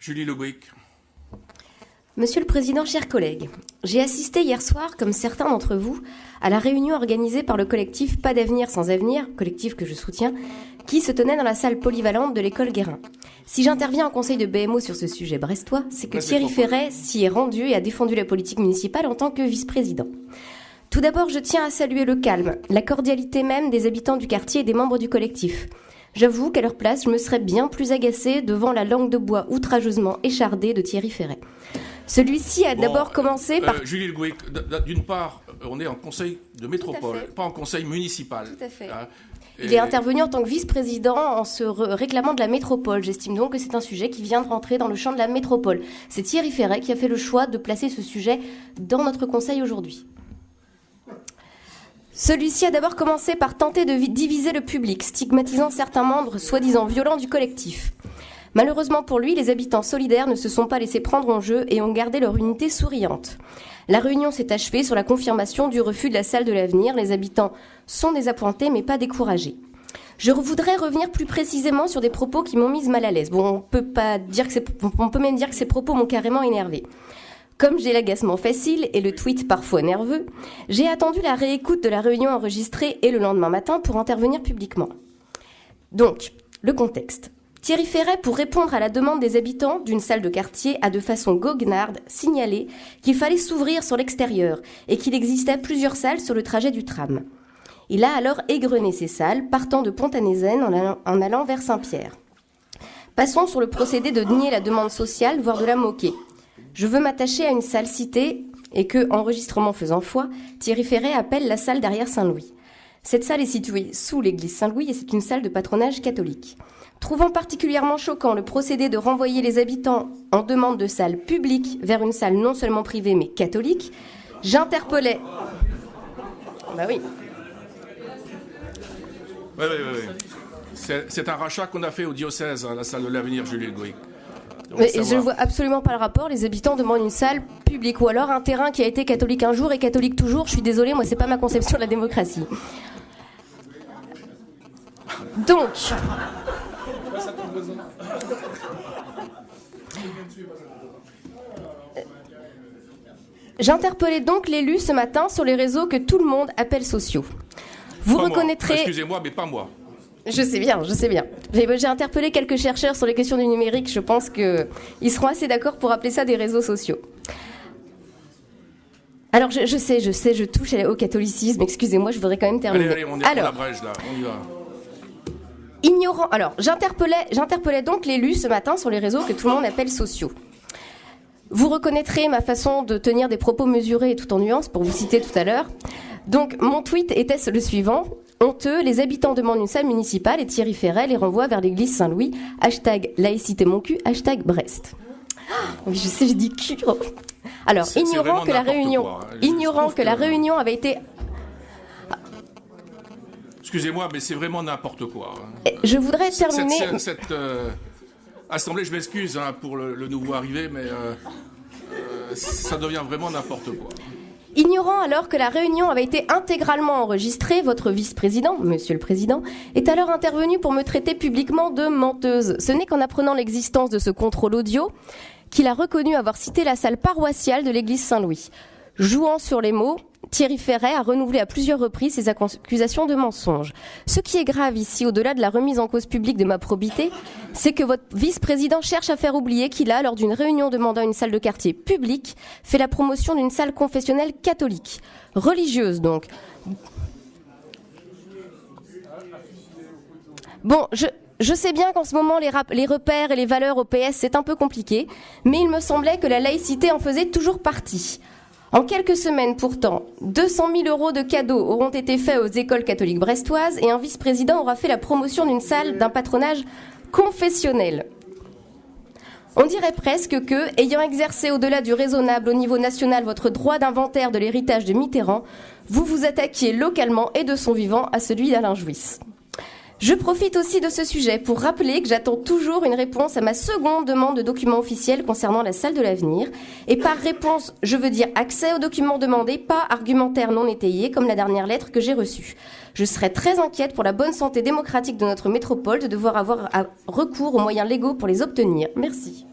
Julie Le Gouic. Monsieur le Président, chers collègues, j'ai assisté hier soir, comme certains d'entre vous, à la réunion organisée par le collectif Pas d'avenir sans avenir, collectif que je soutiens, qui se tenait dans la salle polyvalente de l'école Guérin. Si j'interviens en conseil de BMO sur ce sujet brestois, c'est que Thierry Ferret s'y est rendu et a défendu la politique municipale en tant que vice-président. Tout d'abord, je tiens à saluer le calme, la cordialité même des habitants du quartier et des membres du collectif. J'avoue qu'à leur place, je me serais bien plus agacée devant la langue de bois outrageusement échardée de Thierry Ferret. Celui-ci a d'abord commencé par... Julie Le Gouic, d'une part, on est en conseil de métropole, pas en conseil municipal. Tout à fait. Il est intervenu en tant que vice-président en se réclamant de la métropole. J'estime donc que c'est un sujet qui vient de rentrer dans le champ de la métropole. C'est Thierry Ferret qui a fait le choix de placer ce sujet dans notre conseil aujourd'hui. Celui-ci a d'abord commencé par tenter de diviser le public, stigmatisant certains membres soi-disant violents du collectif. Malheureusement pour lui, les habitants solidaires ne se sont pas laissés prendre en jeu et ont gardé leur unité souriante. La réunion s'est achevée sur la confirmation du refus de la salle de l'avenir. Les habitants sont désappointés mais pas découragés. Je voudrais revenir plus précisément sur des propos qui m'ont mise mal à l'aise. Bon, on peut même dire que ces propos m'ont carrément énervée. Comme j'ai l'agacement facile et le tweet parfois nerveux, j'ai attendu la réécoute de la réunion enregistrée et le lendemain matin pour intervenir publiquement. Donc, le contexte. Thierry Ferret, pour répondre à la demande des habitants d'une salle de quartier, a de façon goguenarde signalé qu'il fallait s'ouvrir sur l'extérieur et qu'il existait plusieurs salles sur le trajet du tram. Il a alors égrené ces salles, partant de Pont-à-Nézène en allant vers Saint-Pierre. Passons sur le procédé de nier la demande sociale, voire de la moquer. Je veux m'attacher à une salle citée et que, enregistrement faisant foi, Thierry Ferret appelle la salle derrière Saint-Louis. Cette salle est située sous l'église Saint-Louis et c'est une salle de patronage catholique. Trouvant particulièrement choquant le procédé de renvoyer les habitants en demande de salle publique vers une salle non seulement privée mais catholique, j'interpellais... Bah oui. Oui. C'est un rachat qu'on a fait au diocèse, à la salle de l'avenir, Julie Le Gouic. Mais je ne vois absolument pas le rapport. Les habitants demandent une salle publique ou alors un terrain qui a été catholique un jour et catholique toujours. Je suis désolée, moi, c'est pas ma conception de la démocratie. Donc... J'interpellais donc l'élu ce matin sur les réseaux que tout le monde appelle sociaux. Vous pas reconnaîtrez... Moi. Excusez-moi, mais pas moi. Je sais bien. J'ai interpellé quelques chercheurs sur les questions du numérique. Je pense qu'ils seront assez d'accord pour appeler ça des réseaux sociaux. Alors, je sais, je touche au catholicisme. Excusez-moi, je voudrais quand même terminer. Allez, on est sur la brèche, là. On y va. Ignorant. Alors, j'interpellais donc l'élu ce matin sur les réseaux que tout le monde appelle sociaux. Vous reconnaîtrez ma façon de tenir des propos mesurés et tout en nuances, pour vous citer tout à l'heure. Donc, mon tweet était le suivant. Honteux, les habitants demandent une salle municipale et Thierry Ferret les renvoie vers l'église Saint-Louis. #laïcité mon cul, #Brest. Oui, je sais, je dis cul. Alors, ignorant que la réunion avait été... Excusez-moi, mais c'est vraiment n'importe quoi. Je voudrais terminer... Cette assemblée, je m'excuse pour le nouveau arrivé, mais ça devient vraiment n'importe quoi. Ignorant alors que la réunion avait été intégralement enregistrée, votre vice-président, monsieur le président, est alors intervenu pour me traiter publiquement de menteuse. Ce n'est qu'en apprenant l'existence de ce contrôle audio qu'il a reconnu avoir cité la salle paroissiale de l'église Saint-Louis. Jouant sur les mots, Thierry Ferret a renouvelé à plusieurs reprises ses accusations de mensonge. Ce qui est grave ici, au-delà de la remise en cause publique de ma probité, c'est que votre vice-président cherche à faire oublier qu'il a, lors d'une réunion demandant une salle de quartier publique, fait la promotion d'une salle confessionnelle catholique, religieuse donc. Bon, je sais bien qu'en ce moment, les repères et les valeurs au PS, c'est un peu compliqué, mais il me semblait que la laïcité en faisait toujours partie. En quelques semaines, pourtant, 200 000 € de cadeaux auront été faits aux écoles catholiques brestoises et un vice-président aura fait la promotion d'une salle d'un patronage confessionnel. On dirait presque que, ayant exercé au-delà du raisonnable au niveau national votre droit d'inventaire de l'héritage de Mitterrand, vous vous attaquiez localement et de son vivant à celui d'Alain Jouisse. Je profite aussi de ce sujet pour rappeler que j'attends toujours une réponse à ma seconde demande de documents officiels concernant la salle de l'avenir. Et par réponse, je veux dire accès aux documents demandés, pas argumentaire non étayé, comme la dernière lettre que j'ai reçue. Je serais très inquiète pour la bonne santé démocratique de notre métropole de devoir avoir recours aux moyens légaux pour les obtenir. Merci.